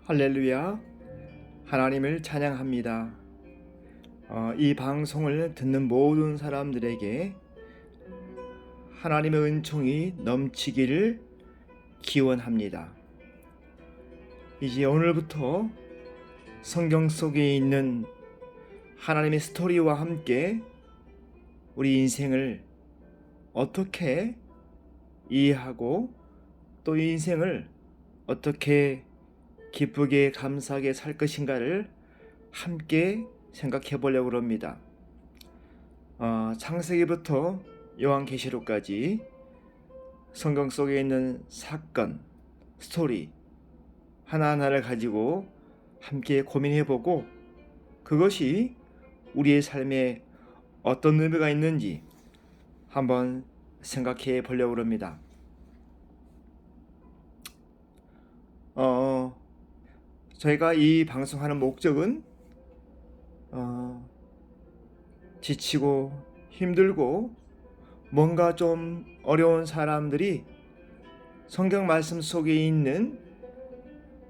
할렐루야, 하나님을 찬양합니다. 이 방송을 듣는 모든 사람들에게 하나님의 은총이 넘치기를 기원합니다. 이제 오늘부터 성경 속에 있는 하나님의 스토리와 함께 우리 인생을 어떻게 이해하고 또 이 인생을 어떻게 기쁘게 감사하게 살 것인가를 함께 생각해 보려고 합니다. 창세기부터 요한계시록까지 성경 속에 있는 사건, 스토리 하나하나를 가지고 함께 고민해 보고 그것이 우리의 삶에 어떤 의미가 있는지 한번 생각해 보려고 합니다. 저희가 이 방송하는 목적은 지치고 힘들고 뭔가 좀 어려운 사람들이 성경 말씀 속에 있는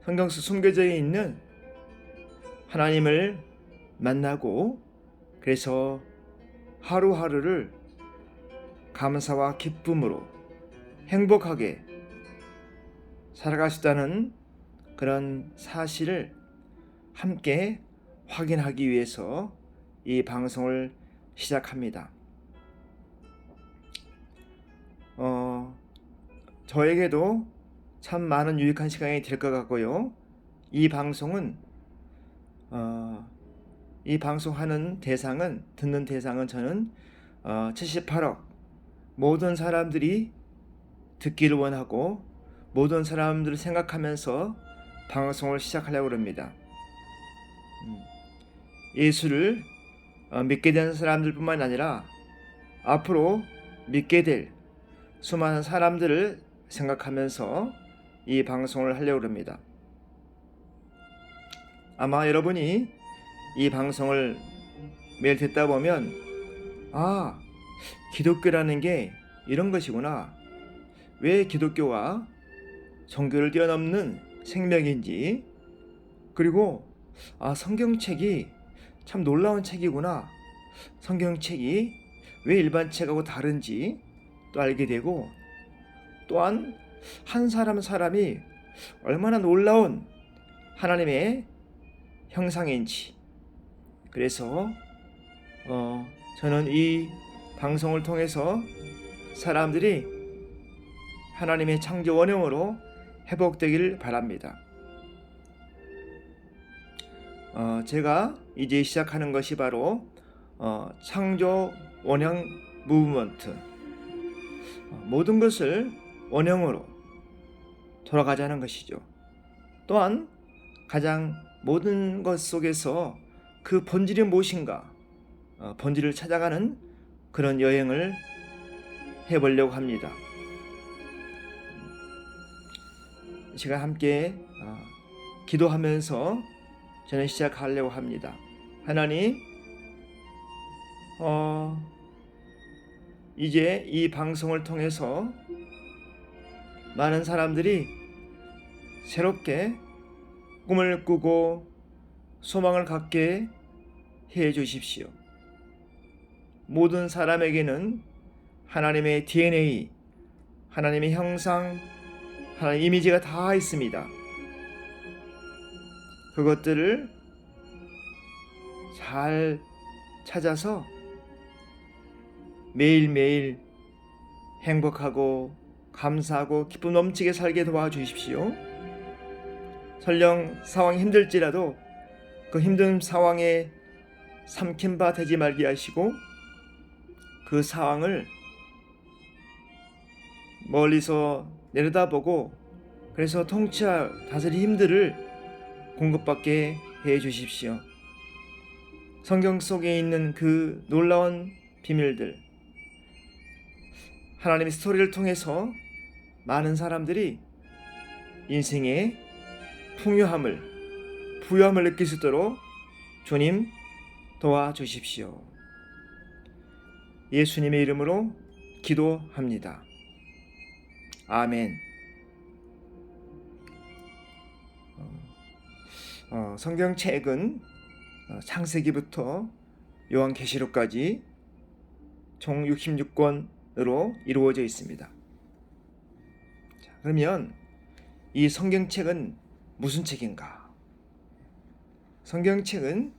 성경 속 숨겨져 있는 하나님을 만나고 그래서 하루하루를 감사와 기쁨으로 행복하게 살아갈 수 있다는 그런 사실을 함께 확인하기 위해서 이 방송을 시작합니다. 저에게도 참 많은 유익한 시간이 될 것 같고요. 이 방송은 이 방송하는 대상은 듣는 대상은 저는 78억 모든 사람들이 듣기를 원하고 모든 사람들을 생각하면서 방송을 시작하려고 합니다. 예수를 믿게 된 사람들뿐만 아니라 앞으로 믿게 될 수많은 사람들을 생각하면서 이 방송을 하려고 합니다. 아마 여러분이 이 방송을 매일 듣다 보면 기독교라는 게 이런 것이구나. 왜 기독교가 종교를 뛰어넘는 생명인지 그리고 성경책이 참 놀라운 책이구나. 성경책이 왜 일반 책하고 다른지 또 알게 되고 또한 한 사람이 얼마나 놀라운 하나님의 형상인지 그래서 저는 이 방송을 통해서 사람들이 하나님의 창조 원형으로 회복되기를 바랍니다. 제가 이제 시작하는 것이 바로 창조 원형 무브먼트 모든 것을 원형으로 돌아가자는 것이죠. 또한 가장 모든 것 속에서 그 본질이 무엇인가 본질을 찾아가는 그런 여행을 해보려고 합니다. 제가 함께 기도하면서 저는 시작하려고 합니다. 하나님, 이제 이 방송을 통해서 많은 사람들이 새롭게 꿈을 꾸고 소망을 갖게 해 주십시오. 모든 사람에게는 하나님의 DNA, 하나님의 형상, 하나님의 이미지가 다 있습니다. 그것들을 잘 찾아서 매일매일 행복하고 감사하고 기쁨 넘치게 살게 도와주십시오. 설령 상황이 힘들지라도 그 힘든 상황에 삼킨 바 되지 말게 하시고 그 상황을 멀리서 내려다보고 그래서 통치할 다스릴 힘들을 공급받게 해 주십시오. 성경 속에 있는 그 놀라운 비밀들 하나님의 스토리를 통해서 많은 사람들이 인생의 풍요함을 부유함을 느낄 수 있도록 주님 도와주십시오. 예수님의 이름으로 기도합니다. 아멘. 성경책은 창세기부터 요한계시록까지 총 66권으로 이루어져 있습니다. 자, 그러면 이 성경책은 무슨 책인가? 성경책은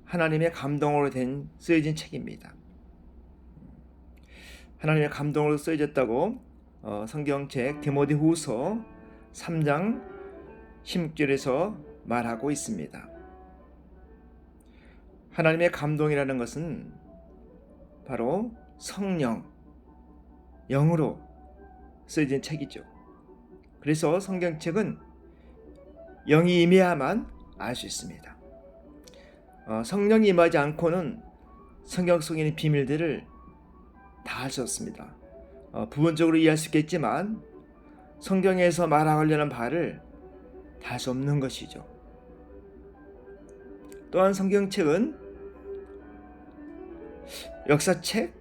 하나님의 감동으로 쓰여진 책입니다. 하나님의 감동으로 쓰여졌다고 성경책 디모데후서 3장 16절에서 말하고 있습니다. 하나님의 감동이라는 것은 바로 성령, 영으로 쓰여진 책이죠. 그래서 성경책은 영이 임해야만 알 수 있습니다. 성령이 임하지 않고는 성경 속에 있는 비밀들을 다 알 수 없습니다. 부분적으로 이해할 수 있겠지만 성경에서 말하려는 바를 다 할 수 없는 것이죠. 또한 성경책은 역사책일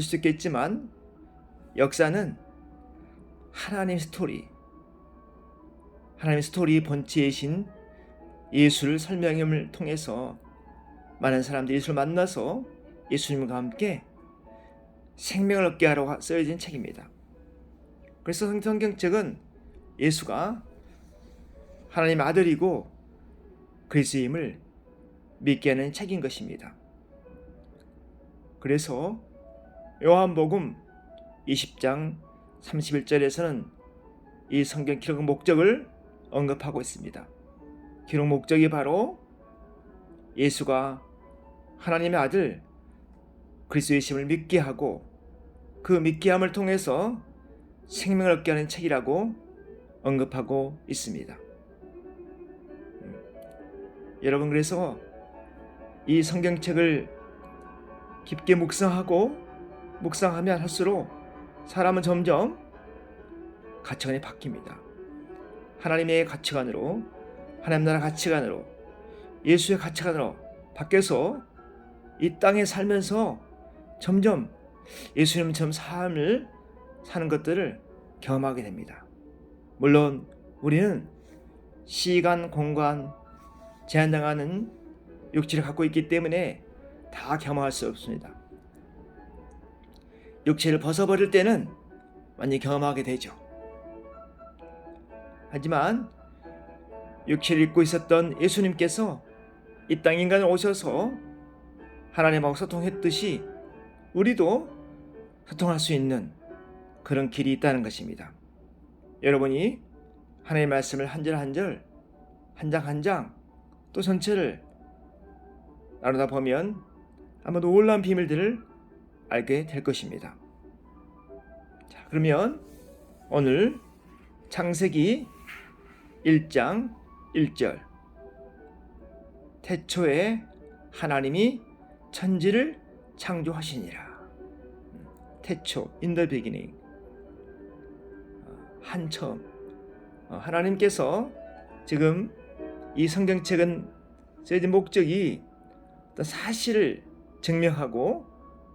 수 있겠지만 역사는 하나님의 스토리 본체이신 예수를 설명함을 통해서 많은 사람들이 예수를 만나서 예수님과 함께 생명을 얻게 하러 쓰여진 책입니다. 그래서 성경책은 예수가 하나님의 아들이고 그리스도임을 믿게 하는 책인 것입니다. 그래서 요한복음 20장 31절에서는 이 성경 기록 목적을 언급하고 있습니다. 기록 목적이 바로 예수가 하나님의 아들 그리스도이심을 믿게 하고 그 믿게 함을 통해서 생명을 얻게 하는 책이라고 언급하고 있습니다. 여러분, 그래서 이 성경책을 깊게 묵상하면 할수록 사람은 점점 가치관이 바뀝니다. 하나님의 가치관으로, 하나님 나라 가치관으로, 예수의 가치관으로 바뀌어서 이 땅에 살면서 점점 예수님처럼 삶을 사는 것들을 경험하게 됩니다. 물론 우리는 시간, 공간 제한당하는 육체를 갖고 있기 때문에 다 경험할 수 없습니다. 육체를 벗어버릴 때는 완전히 경험하게 되죠. 하지만 육체를 입고 있었던 예수님께서 이 땅 인간을 오셔서 하나님하고 소통했듯이 우리도 소통할 수 있는 그런 길이 있다는 것입니다. 여러분이 하나님의 말씀을 한 절 한 절, 한 장 한 장, 또 전체를 나누다 보면 아마 놀라운 비밀들을 알게 될 것입니다. 자, 그러면 오늘 창세기 1장 1절, 태초에 하나님이 천지를 창조하시니라. 태초, in the beginning, 한처음. 하나님께서 지금 이 성경책은 쓰여진 목적이 어떤 사실을 증명하고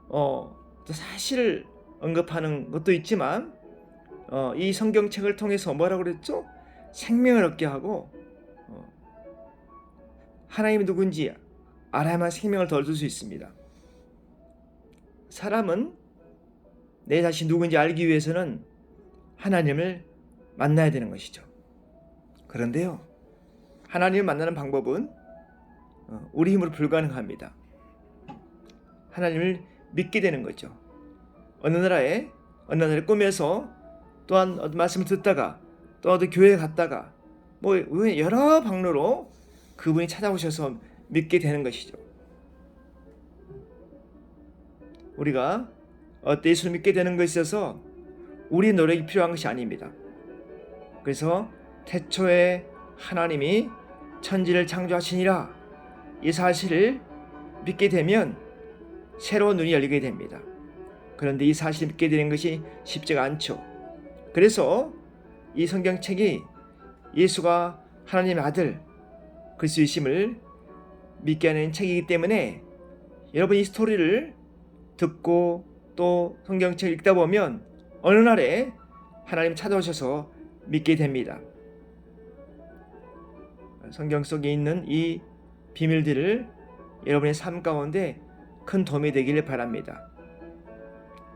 또 사실을 언급하는 것도 있지만 이 성경책을 통해서 뭐라고 그랬죠? 생명을 얻게 하고 하나님이 누군지 알아야만 생명을 더 얻을 수 있습니다. 사람은 내 자신 누군지 알기 위해서는 하나님을 만나야 되는 것이죠. 그런데요, 하나님을 만나는 방법은 우리 힘으로 불가능합니다. 하나님을 믿게 되는 거죠. 어느 날에 꿈에서 또한 어떤 말씀을 듣다가 또 어디 교회에 갔다가 뭐 여러 방로로 그분이 찾아오셔서 믿게 되는 것이죠. 우리가 예수를 믿게 되는 것에 있어서 우리의 노력이 필요한 것이 아닙니다. 그래서 태초에 하나님이 천지를 창조하시니라, 이 사실을 믿게 되면 새로운 눈이 열리게 됩니다. 그런데 이 사실을 믿게 되는 것이 쉽지가 않죠. 그래서 이 성경책이 예수가 하나님의 아들 그리스도이심을 믿게 하는 책이기 때문에 여러분 이 스토리를 듣고 또 성경책을 읽다 보면 어느 날에 하나님 찾아오셔서 믿게 됩니다. 성경 속에 있는 이 비밀들을 여러분의 삶 가운데 큰 도움이 되기를 바랍니다.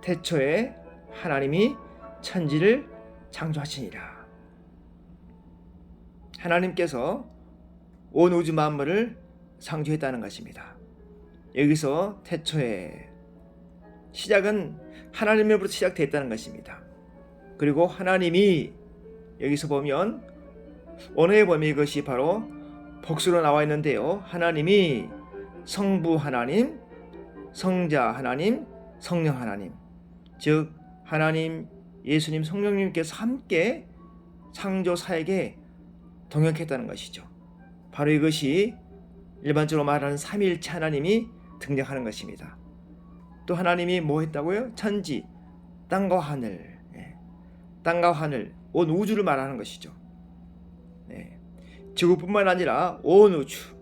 태초에 하나님이 천지를 창조하시니라. 하나님께서 온 우주 만물을 창조했다는 것입니다. 여기서 태초에 시작은 하나님으로부터 시작됐다는 것입니다. 그리고 하나님이 여기서 보면 언어의 범위, 이것이 바로 복수로 나와 있는데요. 하나님이 성부 하나님, 성자 하나님, 성령 하나님, 즉 하나님, 예수님, 성령님께서 함께 창조 사역에 동역했다는 것이죠. 바로 이것이 일반적으로 말하는 삼위일체 하나님이 등장하는 것입니다. 또 하나님이 뭐 했다고요? 천지, 땅과 하늘, 땅과 하늘, 온 우주를 말하는 것이죠. 지구뿐만 아니라 온 우주.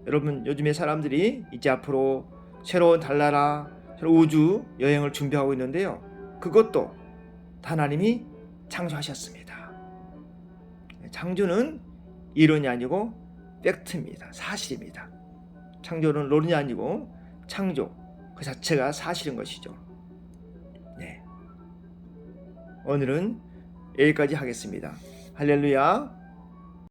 여러분, 요즘에 사람들이 이제 앞으로 새로운 달나라, 새로운 우주 여행을 준비하고 있는데요. 그것도 하나님이 창조하셨습니다. 창조는 이론이 아니고 팩트입니다. 사실입니다. 창조는 론이 아니고 창조 그 자체가 사실인 것이죠. 오늘은 여기까지 하겠습니다. 할렐루야.